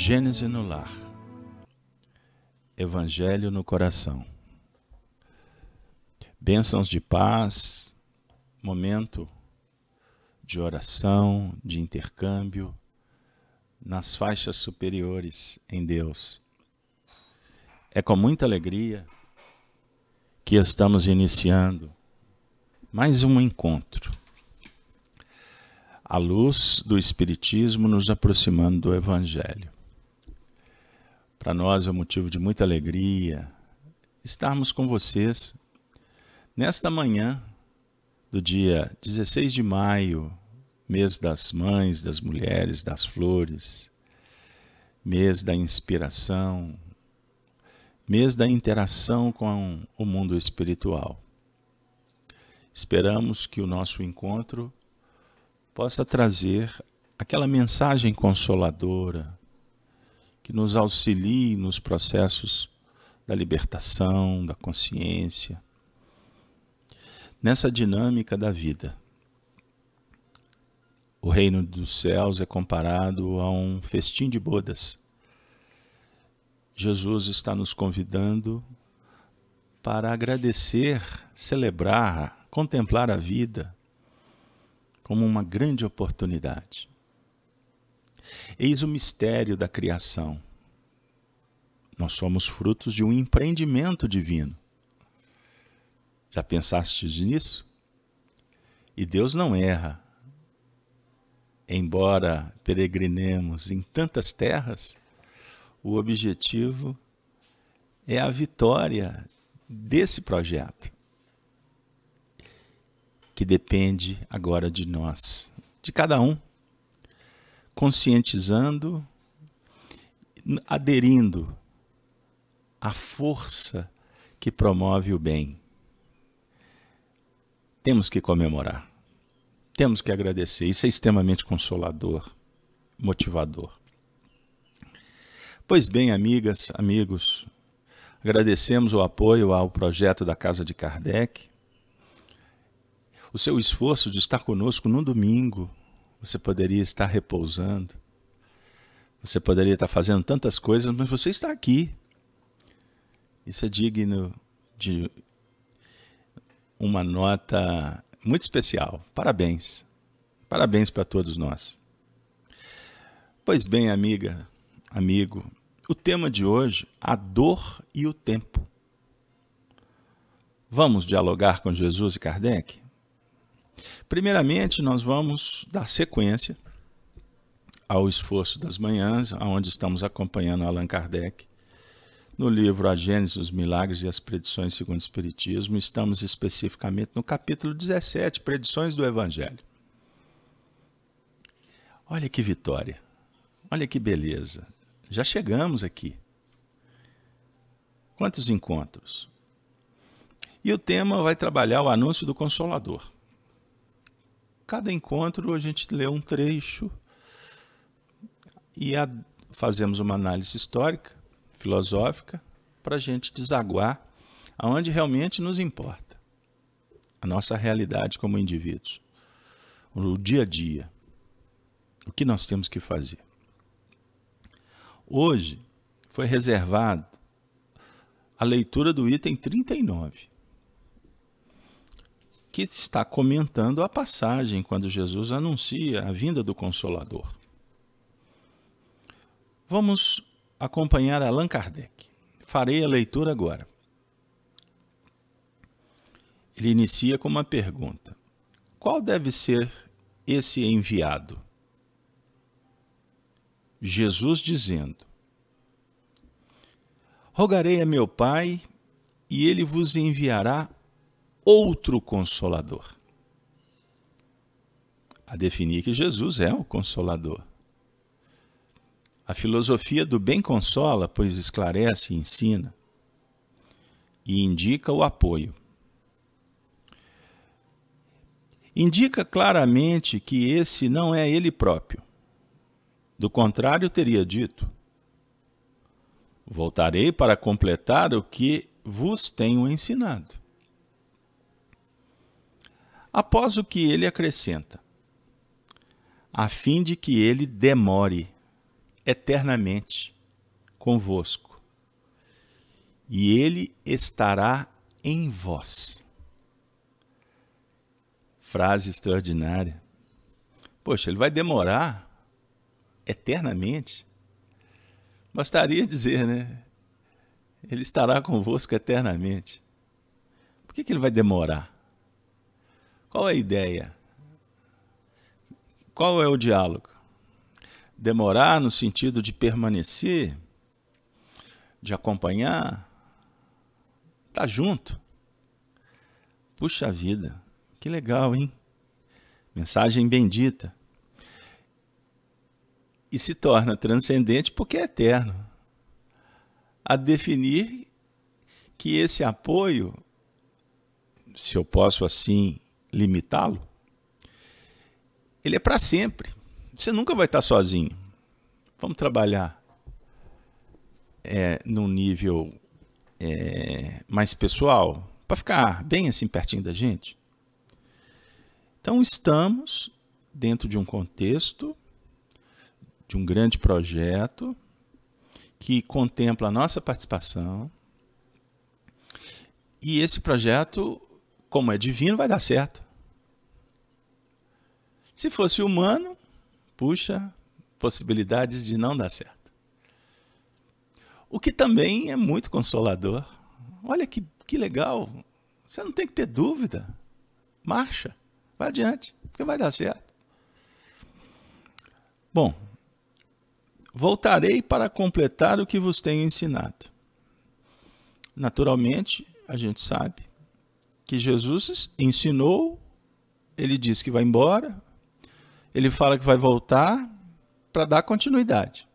Gênese no lar, Evangelho no coração. Bênçãos de paz, momento de oração, de intercâmbio, nas faixas superiores em Deus. É com muita alegria que estamos iniciando mais um encontro. A luz do Espiritismo nos aproximando do Evangelho. Para nós é um motivo de muita alegria estarmos com vocês nesta manhã do dia 16 de maio, mês das mães, das mulheres, das flores, mês da inspiração, mês da interação com o mundo espiritual. Esperamos que o nosso encontro possa trazer aquela mensagem consoladora, que nos auxilie nos processos da libertação, da consciência, nessa dinâmica da vida. O reino dos céus é comparado a um festim de bodas. Jesus está nos convidando para agradecer, celebrar, contemplar a vida como uma grande oportunidade. Eis o mistério da criação. Nós somos frutos de um empreendimento divino. Já pensastes nisso? E Deus não erra. Embora peregrinemos em tantas terras, o objetivo é a vitória desse projeto, que depende agora de nós, de cada um, conscientizando, aderindo à força que promove o bem. Temos que comemorar, temos que agradecer, isso é extremamente consolador, motivador. Pois bem, amigas, amigos, agradecemos o apoio ao projeto da Casa de Kardec, o seu esforço de estar conosco num domingo. Você poderia estar repousando, você poderia estar fazendo tantas coisas, mas você está aqui. Isso é digno de uma nota muito especial. Parabéns. Parabéns para todos nós. Pois bem, amiga, amigo, o tema de hoje, a dor e o tempo. Vamos dialogar com Jesus e Kardec? Primeiramente, nós vamos dar sequência ao esforço das manhãs, onde estamos acompanhando Allan Kardec. No livro A Gênese, os Milagres e as Predições segundo o Espiritismo, estamos especificamente no capítulo 17, Predições do Evangelho. Olha que vitória, olha que beleza, já chegamos aqui. Quantos encontros? E o tema vai trabalhar o anúncio do Consolador. Cada encontro a gente lê um trecho e fazemos uma análise histórica, filosófica, para a gente desaguar aonde realmente nos importa. A nossa realidade como indivíduos. O dia a dia. O que nós temos que fazer. Hoje foi reservado a leitura do item 39. Que está comentando a passagem quando Jesus anuncia a vinda do Consolador. Vamos acompanhar Allan Kardec. Farei a leitura agora. Ele inicia com uma pergunta. Qual deve ser esse enviado? Jesus dizendo: rogarei a meu Pai e ele vos enviará outro Consolador. A definir que Jesus é o Consolador. A filosofia do bem consola, pois esclarece e ensina, e indica o apoio. Indica claramente que esse não é ele próprio. Do contrário, teria dito: voltarei para completar o que vos tenho ensinado. Após o que ele acrescenta: a fim de que ele demore eternamente convosco, e ele estará em vós. Frase extraordinária. Poxa, ele vai demorar eternamente? Bastaria dizer, né? Ele estará convosco eternamente. Por que ele vai demorar? Qual é a ideia? Qual é o diálogo? Demorar no sentido de permanecer, de acompanhar, tá junto. Puxa vida, que legal, hein? Mensagem bendita. E se torna transcendente porque é eterno. A definir que esse apoio, se eu posso assim limitá-lo, ele é para sempre. Você nunca vai estar sozinho. Vamos trabalhar num nível mais pessoal, para ficar bem assim pertinho da gente. Então estamos dentro de um contexto, de um grande projeto, que contempla a nossa participação. E esse projeto, como é divino, vai dar certo. Se fosse humano, puxa, possibilidades de não dar certo. O que também é muito consolador. Olha que legal. Você não tem que ter dúvida. Marcha, vai adiante, porque vai dar certo. Bom, voltarei para completar o que vos tenho ensinado. Naturalmente, a gente sabe que Jesus ensinou, ele disse que vai embora, ele fala que vai voltar para dar continuidade.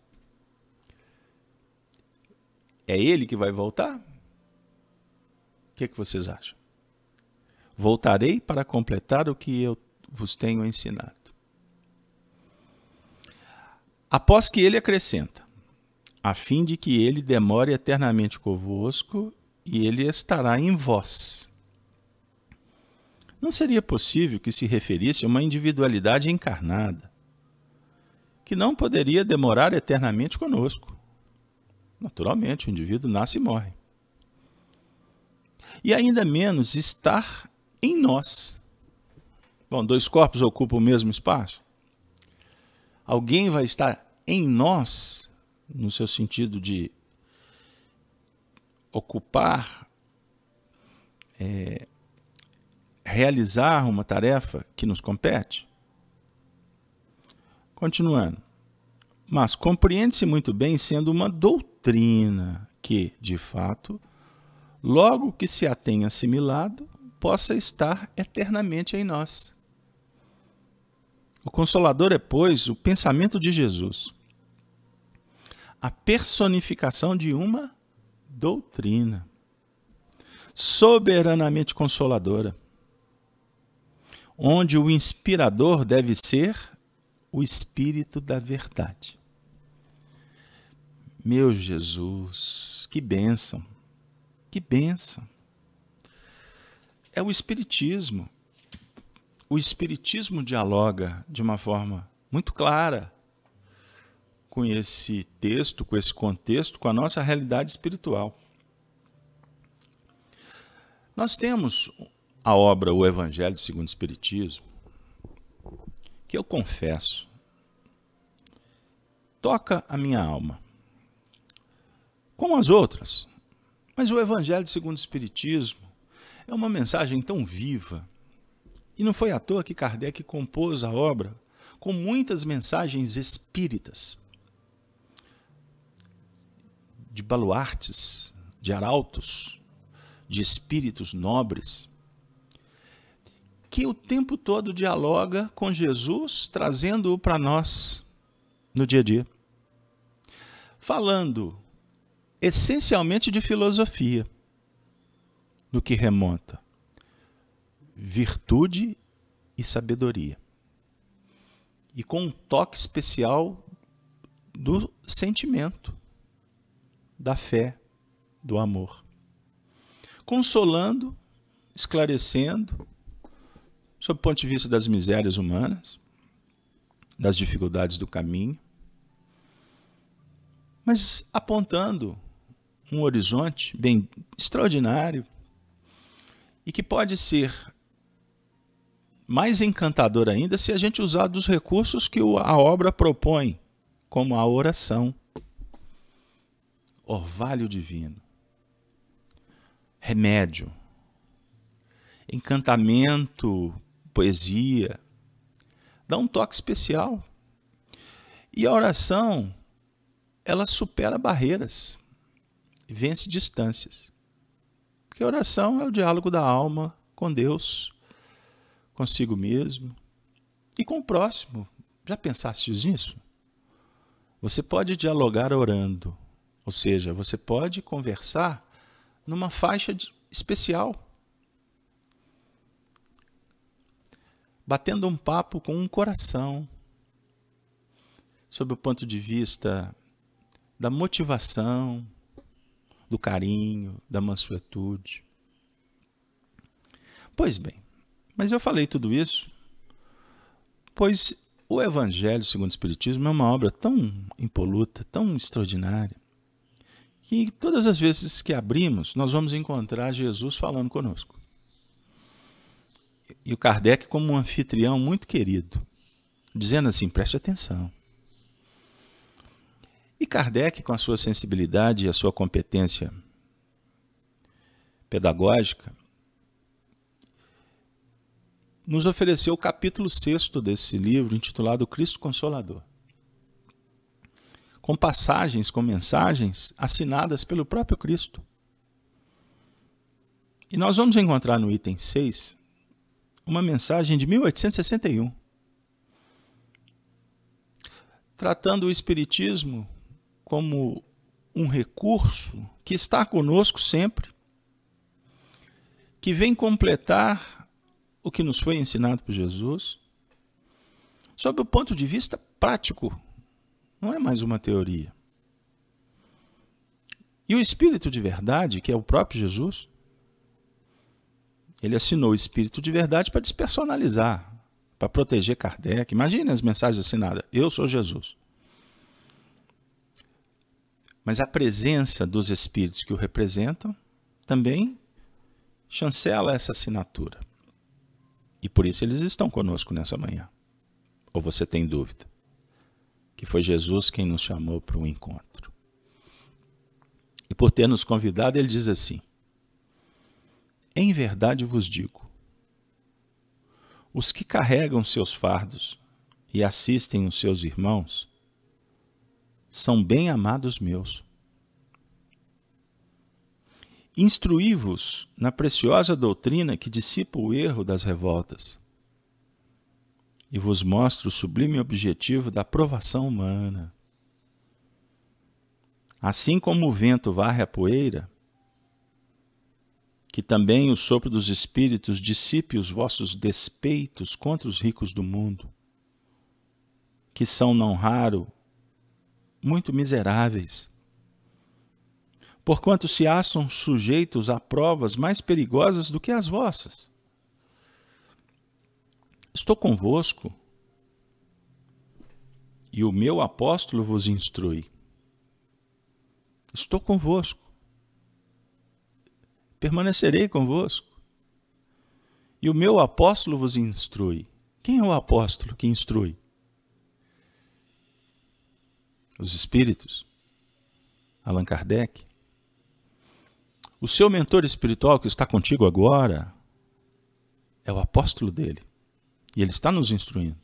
É ele que vai voltar? O que vocês acham? Voltarei para completar o que eu vos tenho ensinado. Após que ele acrescenta, a fim de que ele demore eternamente convosco e ele estará em vós. Não seria possível que se referisse a uma individualidade encarnada, que não poderia demorar eternamente conosco. Naturalmente, o indivíduo nasce e morre. E ainda menos estar em nós. Bom, dois corpos ocupam o mesmo espaço? Alguém vai estar em nós, no seu sentido de ocupar, realizar uma tarefa que nos compete? Continuando. Mas compreende-se muito bem sendo uma doutrina que, de fato, logo que se a tenha assimilado, possa estar eternamente em nós. O Consolador é, pois, o pensamento de Jesus, a personificação de uma doutrina soberanamente consoladora, onde o inspirador deve ser o Espírito da verdade. Meu Jesus, que bênção, que bênção. É o Espiritismo. O Espiritismo dialoga de uma forma muito clara com esse texto, com esse contexto, com a nossa realidade espiritual. Nós temos a obra O Evangelho segundo o Espiritismo, que eu confesso, toca a minha alma, como as outras. Mas o Evangelho segundo o Espiritismo é uma mensagem tão viva. E não foi à toa que Kardec compôs a obra com muitas mensagens espíritas, de baluartes, de arautos, de espíritos nobres, que o tempo todo dialoga com Jesus, trazendo-o para nós no dia a dia. Falando essencialmente de filosofia, no que remonta virtude e sabedoria. E com um toque especial do sentimento, da fé, do amor. Consolando, esclarecendo, sob o ponto de vista das misérias humanas, das dificuldades do caminho, mas apontando um horizonte bem extraordinário e que pode ser mais encantador ainda se a gente usar dos recursos que a obra propõe, como a oração, orvalho divino, remédio, encantamento, poesia, dá um toque especial. E a oração, ela supera barreiras, vence distâncias. Porque a oração é o diálogo da alma com Deus, consigo mesmo e com o próximo. Já pensaste nisso? Você pode dialogar orando, ou seja, você pode conversar numa faixa especial, batendo um papo com um coração, sob o ponto de vista da motivação, do carinho, da mansuetude. Pois bem, mas eu falei tudo isso, pois o Evangelho segundo o Espiritismo é uma obra tão impoluta, tão extraordinária, que todas as vezes que abrimos, nós vamos encontrar Jesus falando conosco. E o Kardec como um anfitrião muito querido, dizendo assim, preste atenção. E Kardec, com a sua sensibilidade e a sua competência pedagógica, nos ofereceu o capítulo 6º desse livro, intitulado Cristo Consolador, com passagens, com mensagens assinadas pelo próprio Cristo. E nós vamos encontrar no item 6 uma mensagem de 1861, tratando o Espiritismo como um recurso que está conosco sempre, que vem completar o que nos foi ensinado por Jesus, sob o ponto de vista prático, não é mais uma teoria. E o Espírito de verdade, que é o próprio Jesus, ele assinou o Espírito de verdade para despersonalizar, para proteger Kardec. Imagine as mensagens assinadas, eu sou Jesus. Mas a presença dos Espíritos que o representam também chancela essa assinatura. E por isso eles estão conosco nessa manhã. Ou você tem dúvida? Que foi Jesus quem nos chamou para o encontro. E por ter nos convidado, ele diz assim, em verdade vos digo, os que carregam seus fardos e assistem os seus irmãos, são bem amados meus. Instruí-vos na preciosa doutrina que dissipa o erro das revoltas e vos mostra o sublime objetivo da provação humana. Assim como o vento varre a poeira, que também o sopro dos espíritos dissipe os vossos despeitos contra os ricos do mundo, que são não raro muito miseráveis, porquanto se acham sujeitos a provas mais perigosas do que as vossas. Estou convosco, e o meu apóstolo vos instrui. Estou convosco, permanecerei convosco, e o meu apóstolo vos instrui. Quem é o apóstolo que instrui? Os Espíritos, Allan Kardec. O seu mentor espiritual que está contigo agora é o apóstolo dele. E ele está nos instruindo.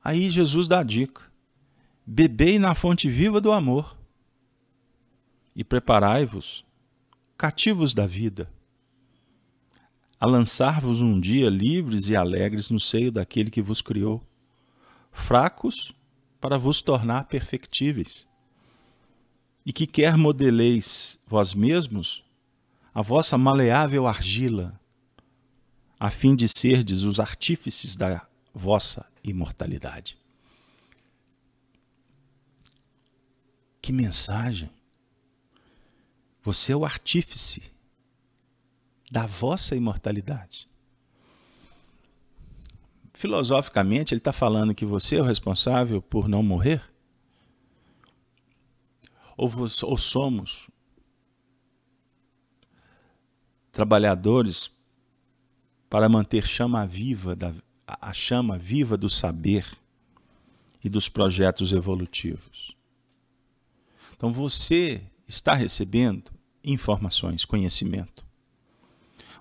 Aí Jesus dá a dica. Bebei na fonte viva do amor e preparai-vos, cativos da vida, a lançar-vos um dia livres e alegres no seio daquele que vos criou, fracos para vos tornar perfectíveis, e que quer modeleis vós mesmos a vossa maleável argila, a fim de serdes os artífices da vossa imortalidade. Que mensagem! Você é o artífice da vossa imortalidade. Filosoficamente, ele está falando que você é o responsável por não morrer? ou somos trabalhadores para manter a chama viva do saber e dos projetos evolutivos. Então você está recebendo informações, conhecimento.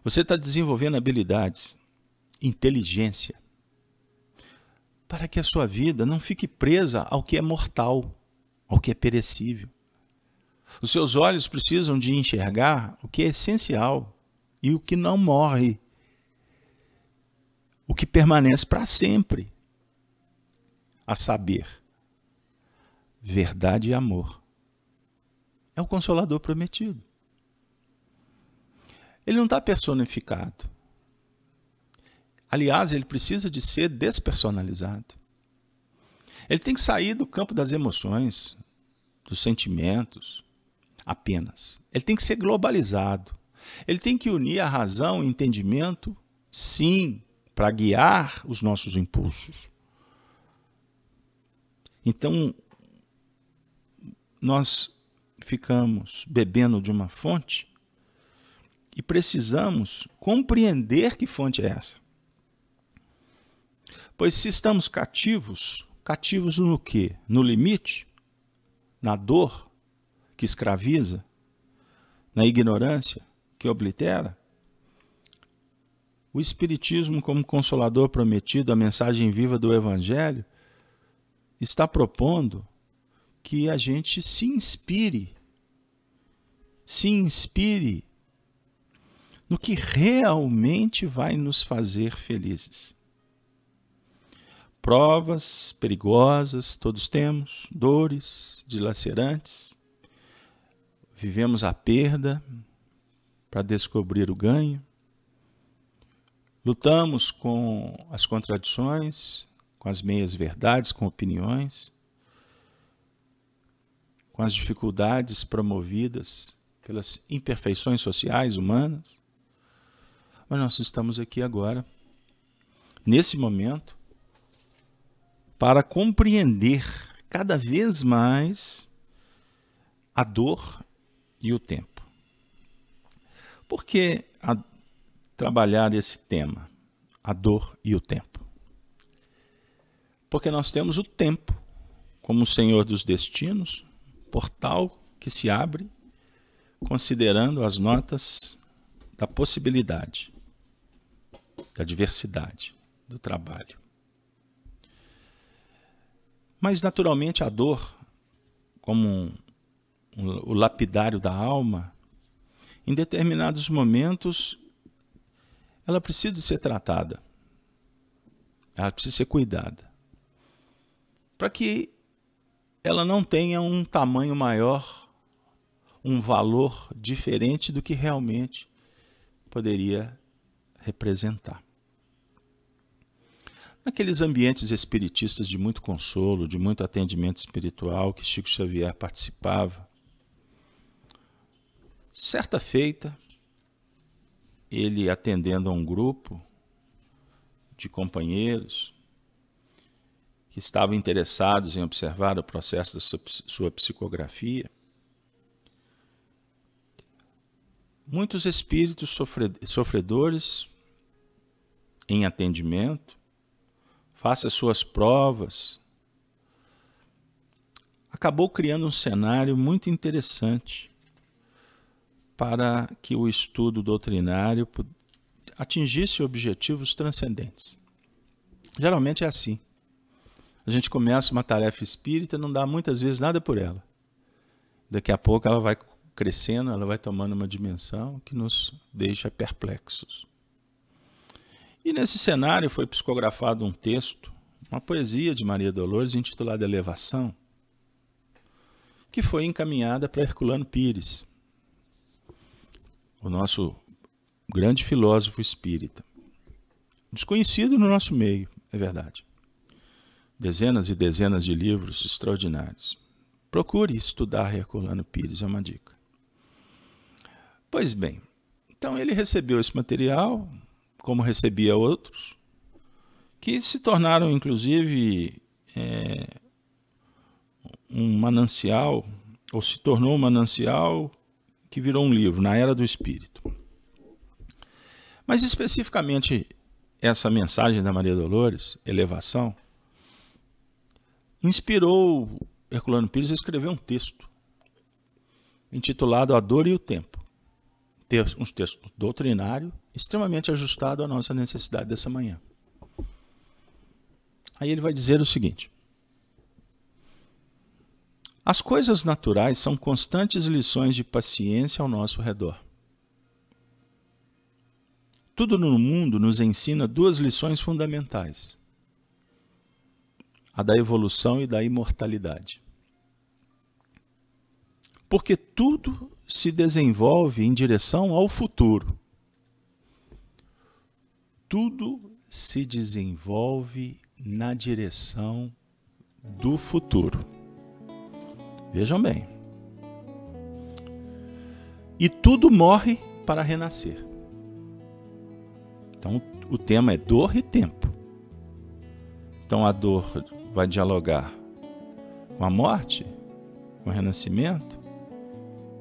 Você está desenvolvendo habilidades, inteligência, para que a sua vida não fique presa ao que é mortal, ao que é perecível. Os seus olhos precisam de enxergar o que é essencial e o que não morre, o que permanece para sempre, a saber, verdade e amor. É o Consolador prometido. Ele não está personificado. Aliás, ele precisa de ser despersonalizado. Ele tem que sair do campo das emoções, dos sentimentos, apenas. Ele tem que ser globalizado. Ele tem que unir a razão e o entendimento, sim, para guiar os nossos impulsos. Então, nós ficamos bebendo de uma fonte e precisamos compreender que fonte é essa. Pois se estamos cativos, cativos no quê? No limite? Na dor que escraviza? Na ignorância que oblitera? O Espiritismo, como Consolador prometido, a mensagem viva do Evangelho, está propondo que a gente se inspire no que realmente vai nos fazer felizes. Provas perigosas todos temos, dores dilacerantes, vivemos a perda para descobrir o ganho, lutamos com as contradições, com as meias-verdades, com opiniões, com as dificuldades promovidas pelas imperfeições sociais, humanas. Mas nós estamos aqui agora, nesse momento, para compreender cada vez mais a dor e o tempo. Por que trabalhar esse tema, a dor e o tempo? Porque nós temos o tempo como o Senhor dos destinos, portal que se abre considerando as notas da possibilidade, da diversidade, do trabalho. Mas, naturalmente, a dor, como o lapidário da alma, em determinados momentos, ela precisa ser tratada, ela precisa ser cuidada, para que ela não tenha um tamanho maior, um valor diferente do que realmente poderia representar. Naqueles ambientes espiritistas de muito consolo, de muito atendimento espiritual que Chico Xavier participava, certa feita, ele atendendo a um grupo de companheiros que estavam interessados em observar o processo da sua psicografia, muitos espíritos sofredores em atendimento, faça suas provas, acabou criando um cenário muito interessante para que o estudo doutrinário atingisse objetivos transcendentes. Geralmente é assim. A gente começa uma tarefa espírita e não dá muitas vezes nada por ela. Daqui a pouco ela vai crescendo, ela vai tomando uma dimensão que nos deixa perplexos. E nesse cenário foi psicografado um texto, uma poesia de Maria Dolores intitulada Elevação, que foi encaminhada para Herculano Pires, o nosso grande filósofo espírita. Desconhecido no nosso meio, é verdade. Dezenas e dezenas de livros extraordinários. Procure estudar Herculano Pires, é uma dica. Pois bem, então ele recebeu esse material, como recebia outros, que se tornaram, inclusive, um manancial ou se tornou um manancial que virou um livro, na Era do Espírito. Mas especificamente essa mensagem da Maria Dolores, Elevação, inspirou Herculano Pires a escrever um texto intitulado A Dor e o Tempo. Um texto doutrinário, extremamente ajustado à nossa necessidade dessa manhã. Aí ele vai dizer o seguinte: as coisas naturais são constantes lições de paciência ao nosso redor. Tudo no mundo nos ensina duas lições fundamentais: a da evolução e da imortalidade. Porque tudo se desenvolve em direção ao futuro. Tudo se desenvolve na direção do futuro. Vejam bem. E tudo morre para renascer. Então, o tema é dor e tempo. Então, a dor vai dialogar com a morte, com o renascimento.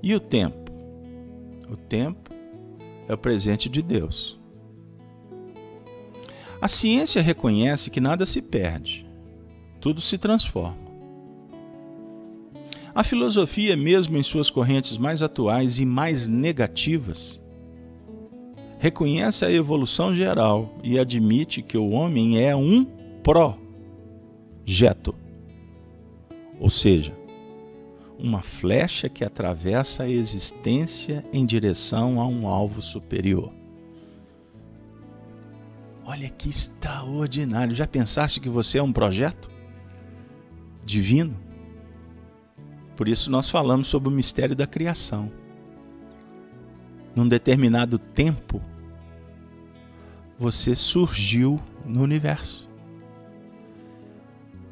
E o tempo? O tempo é o presente de Deus. A ciência reconhece que nada se perde, tudo se transforma. A filosofia, mesmo em suas correntes mais atuais e mais negativas, reconhece a evolução geral e admite que o homem é um projeto, ou seja, uma flecha que atravessa a existência em direção a um alvo superior. Olha que extraordinário! Já pensaste que você é um projeto divino? Por isso nós falamos sobre o mistério da criação. Num determinado tempo, você surgiu no universo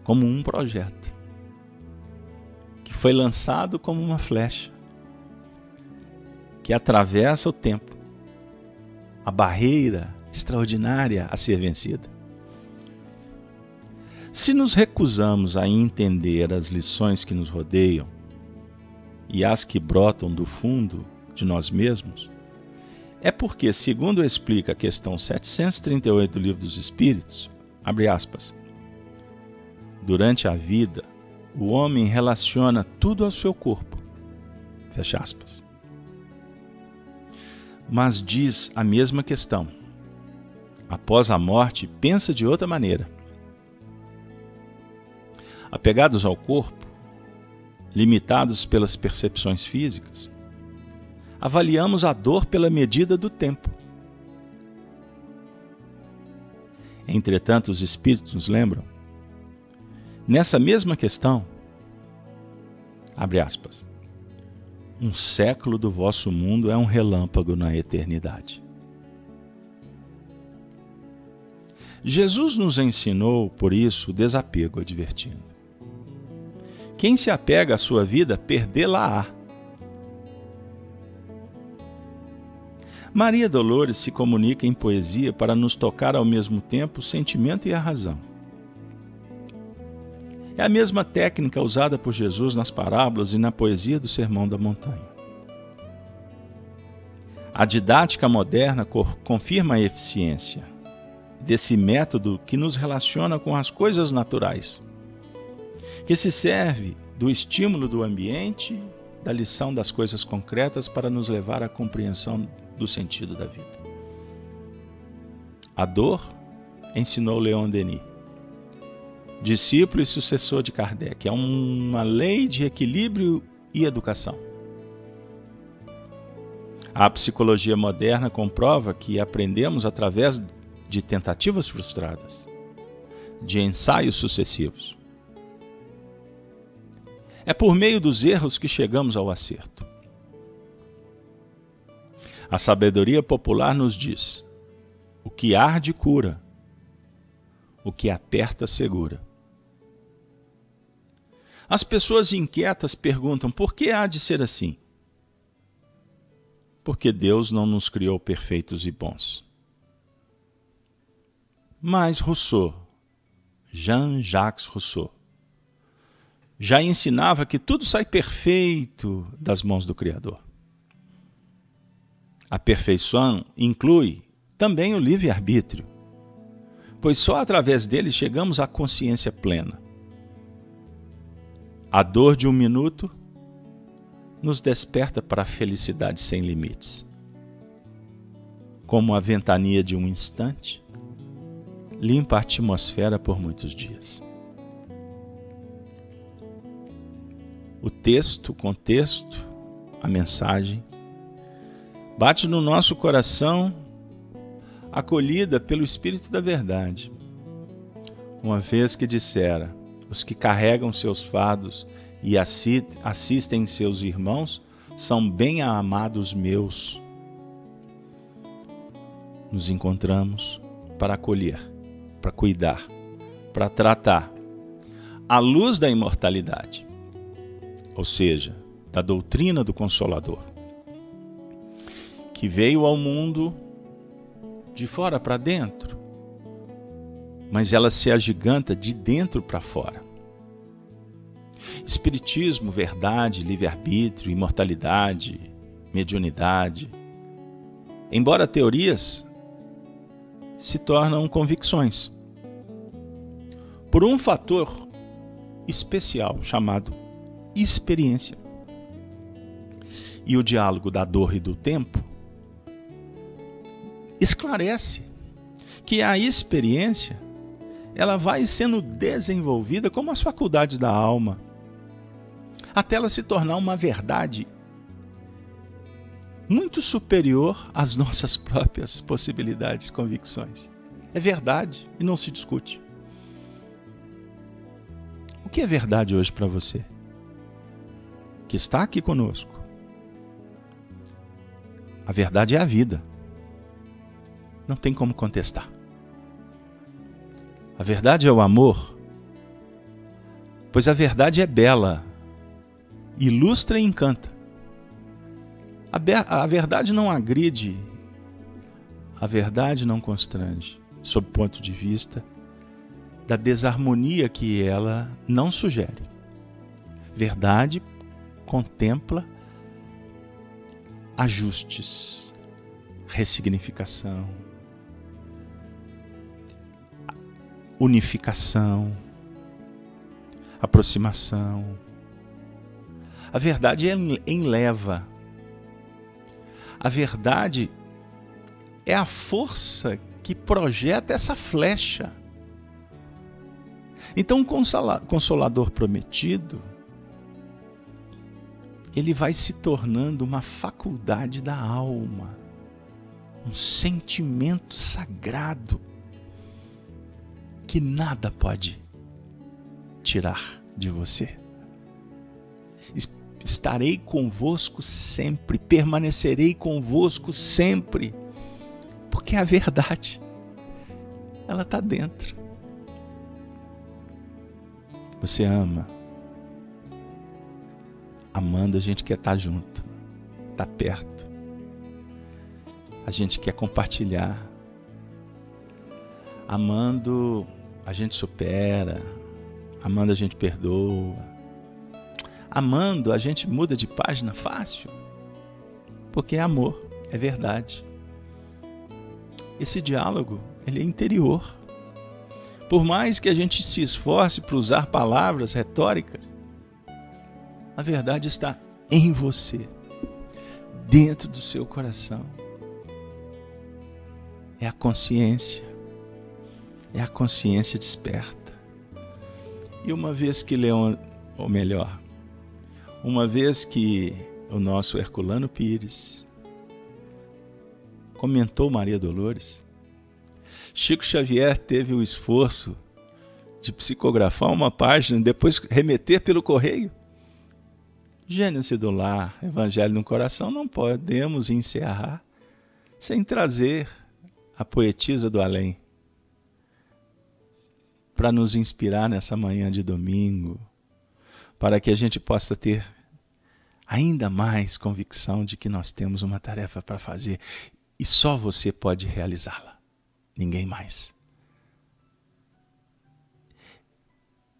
como um projeto que foi lançado como uma flecha que atravessa o tempo, a barreira extraordinária a ser vencida. Se nos recusamos a entender as lições que nos rodeiam e as que brotam do fundo de nós mesmos, é porque, segundo explica a questão 738 do Livro dos Espíritos, abre aspas, durante a vida, o homem relaciona tudo ao seu corpo, fecha aspas. Mas diz a mesma questão, após a morte, pensa de outra maneira. Apegados ao corpo, limitados pelas percepções físicas, avaliamos a dor pela medida do tempo. Entretanto, os Espíritos nos lembram, nessa mesma questão, abre aspas, um século do vosso mundo é um relâmpago na eternidade. Jesus nos ensinou, por isso, o desapego, advertindo. Quem se apega à sua vida, perdê-la-á. Maria Dolores se comunica em poesia para nos tocar ao mesmo tempo o sentimento e a razão. É a mesma técnica usada por Jesus nas parábolas e na poesia do Sermão da Montanha. A didática moderna confirma a eficiência desse método que nos relaciona com as coisas naturais, que se serve do estímulo do ambiente, da lição das coisas concretas para nos levar à compreensão do sentido da vida. A dor, ensinou Leon Denis, discípulo e sucessor de Kardec, é uma lei de equilíbrio e educação. A psicologia moderna comprova que aprendemos através de tentativas frustradas, de ensaios sucessivos. É por meio dos erros que chegamos ao acerto. A sabedoria popular nos diz: o que arde cura, o que aperta segura. As pessoas inquietas perguntam: por que há de ser assim? Porque Deus não nos criou perfeitos e bons. Mas Rousseau, Jean-Jacques Rousseau, já ensinava que tudo sai perfeito das mãos do Criador. A perfeição inclui também o livre-arbítrio, pois só através dele chegamos à consciência plena. A dor de um minuto nos desperta para a felicidade sem limites. Como a ventania de um instante, limpa a atmosfera por muitos dias. O texto, o contexto, a mensagem, bate no nosso coração, acolhida pelo Espírito da Verdade. Uma vez que dissera: os que carregam seus fardos e assistem seus irmãos são bem-amados meus. Nos encontramos para acolher, para cuidar, para tratar, à luz da imortalidade, ou seja, da doutrina do Consolador, que veio ao mundo de fora para dentro, mas ela se agiganta de dentro para fora. Espiritismo, verdade, livre-arbítrio, imortalidade, mediunidade, embora teorias, se tornam convicções, por um fator especial chamado experiência. E o diálogo da dor e do tempo esclarece que a experiência ela vai sendo desenvolvida como as faculdades da alma, até ela se tornar uma verdade muito superior às nossas próprias possibilidades e convicções. É verdade e não se discute. O que é verdade hoje para você, que está aqui conosco? A verdade é a vida. Não tem como contestar. A verdade é o amor, pois a verdade é bela, ilustra e encanta. A verdade não agride, a verdade não constrange, sob o ponto de vista da desarmonia que ela não sugere. Verdade contempla ajustes, ressignificação, unificação, aproximação. A verdade enleva. A verdade é a força que projeta essa flecha. Então, o Consolador prometido, ele vai se tornando uma faculdade da alma, um sentimento sagrado que nada pode tirar de você. Estarei convosco sempre, permanecerei convosco sempre, porque a verdade, ela está dentro. Você ama. Amando, a gente quer estar junto, estar perto. A gente quer compartilhar. Amando, a gente supera. Amando, a gente perdoa. Amando, a gente muda de página fácil, porque é amor, é verdade. Esse diálogo, ele é interior. Por mais que a gente se esforce para usar palavras retóricas, a verdade está em você, dentro do seu coração. É a consciência desperta. E uma vez que uma vez que o nosso Herculano Pires comentou Maria Dolores, Chico Xavier teve o esforço de psicografar uma página e depois remeter pelo correio. Gênese do Lar, Evangelho no Coração, não podemos encerrar sem trazer a poetisa do além para nos inspirar nessa manhã de domingo, para que a gente possa ter ainda mais convicção de que nós temos uma tarefa para fazer e só você pode realizá-la, ninguém mais.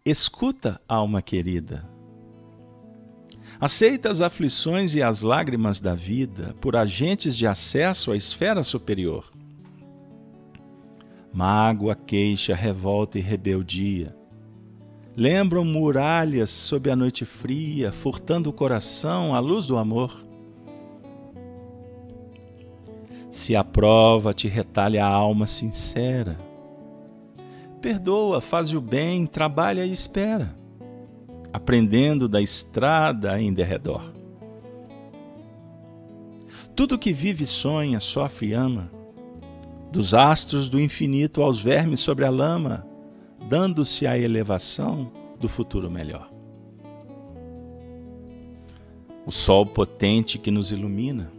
Escuta, alma querida. Aceita as aflições e as lágrimas da vida por agentes de acesso à esfera superior. Mágoa, queixa, revolta e rebeldia lembram muralhas sob a noite fria, furtando o coração à luz do amor. Se a prova te retalha a alma sincera, perdoa, faz o bem, trabalha e espera, aprendendo da estrada em derredor. Tudo que vive, sonha, sofre e ama, dos astros do infinito aos vermes sobre a lama, dando-se à elevação do futuro melhor. O sol potente que nos ilumina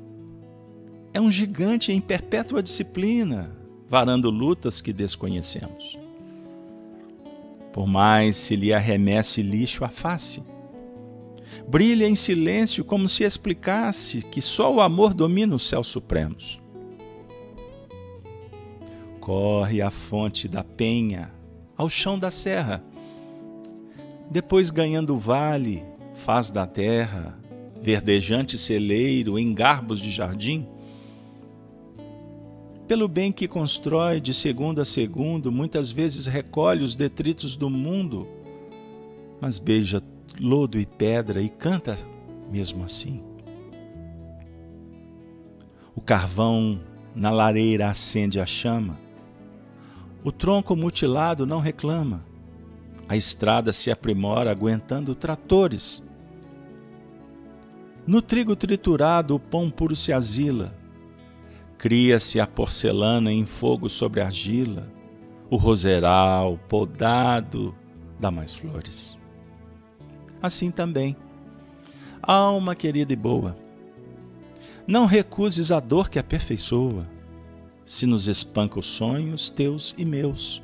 é um gigante em perpétua disciplina, varando lutas que desconhecemos. Por mais se lhe arremesse lixo à face, brilha em silêncio como se explicasse que só o amor domina os céus supremos. Corre a fonte da penha ao chão da serra, depois ganhando o vale, faz da terra, verdejante celeiro em garbos de jardim. Pelo bem que constrói de segundo a segundo, muitas vezes recolhe os detritos do mundo, mas beija lodo e pedra e canta mesmo assim. O carvão na lareira acende a chama, o tronco mutilado não reclama, a estrada se aprimora aguentando tratores. No trigo triturado o pão puro se asila, cria-se a porcelana em fogo sobre argila, o roseral podado dá mais flores. Assim também, alma querida e boa, não recuses a dor que aperfeiçoa, se nos espanca os sonhos teus e meus.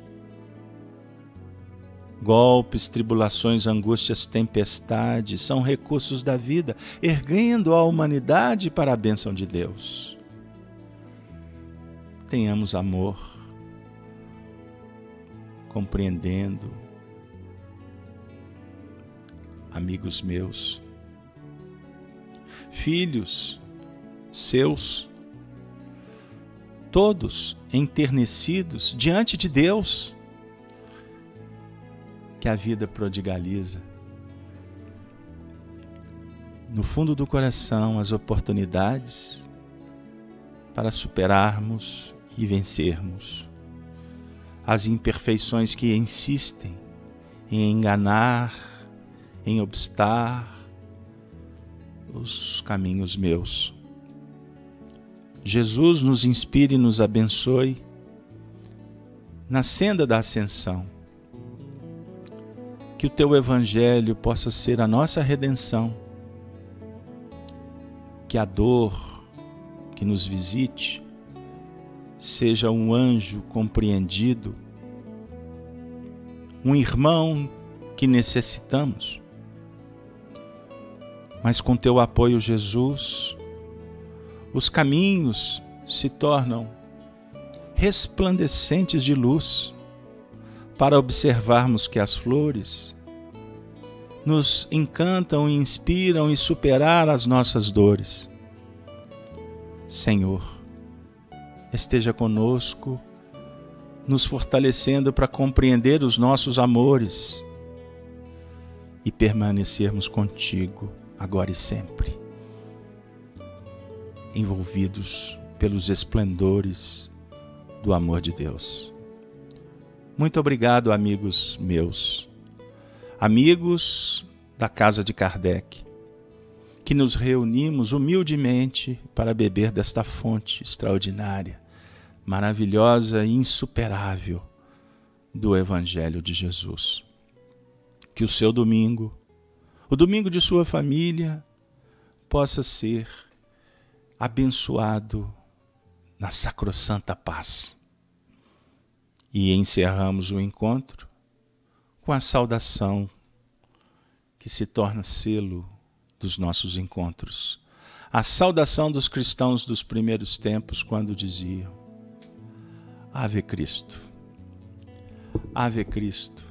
Golpes, tribulações, angústias, tempestades são recursos da vida, erguendo a humanidade para a bênção de Deus. Tenhamos amor, compreendendo, amigos meus, filhos seus, todos enternecidos diante de Deus, que a vida prodigaliza. No fundo do coração, as oportunidades para superarmos e vencermos as imperfeições que insistem em enganar, em obstar os caminhos meus. Jesus nos inspire e nos abençoe na senda da ascensão. Que o teu evangelho possa ser a nossa redenção. Que a dor que nos visite seja um anjo compreendido, um irmão que necessitamos. Mas com teu apoio, Jesus, os caminhos se tornam resplandecentes de luz para observarmos que as flores nos encantam e inspiram e superar as nossas dores. Senhor, esteja conosco, nos fortalecendo para compreender os nossos amores e permanecermos contigo agora e sempre, envolvidos pelos esplendores do amor de Deus. Muito obrigado, amigos meus, amigos da Casa de Kardec, que nos reunimos humildemente para beber desta fonte extraordinária, maravilhosa e insuperável do Evangelho de Jesus. Que o seu domingo, o domingo de sua família, possa ser abençoado na sacrossanta paz. E encerramos o encontro com a saudação que se torna selo dos nossos encontros. A saudação dos cristãos dos primeiros tempos, quando diziam: Ave Cristo, Ave Cristo,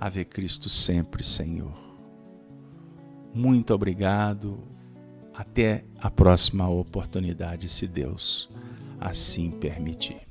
Ave Cristo sempre, Senhor. Muito obrigado. Até a próxima oportunidade, se Deus assim permitir.